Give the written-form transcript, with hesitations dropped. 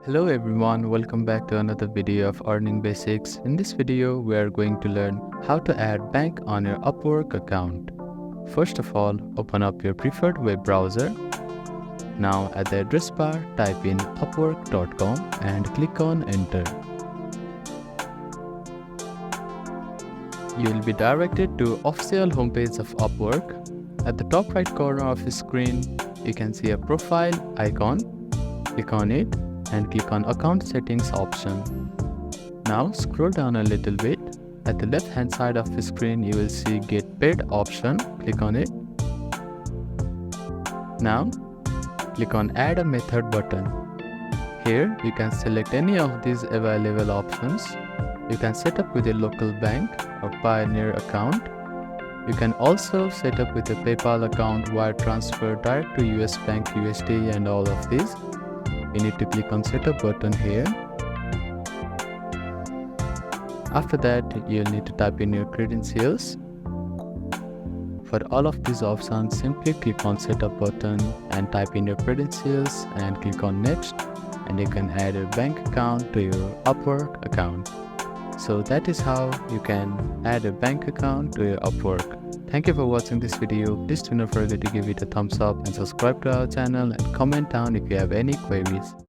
Hello everyone, welcome back to another video of Earning Basics. In this video, we are going to learn how to add bank on your Upwork account. First of all, open up your preferred web browser. Now at the address bar, type in upwork.com and click on enter. You will be directed to official homepage of Upwork. At the top right corner of the screen, you can see a profile icon. Click on it and click on account settings option. Now scroll down a little bit. At the left hand side of the screen you will see get paid option. Click on it. Now click on add a method button. Here you can select any of these available options. You can set up with a local bank or Pioneer account. You can also set up with a PayPal account, wire transfer, direct to US Bank USD and all of these. You need to click on setup button here. After that, you'll need to type in your credentials. For all of these options, simply click on setup button and type in your credentials and click on next, and you can add a bank account to your Upwork account. So that is how you can add a bank account to your Upwork. Thank you for watching this video. Please do not forget to give it a thumbs up and subscribe to our channel and comment down if you have any queries.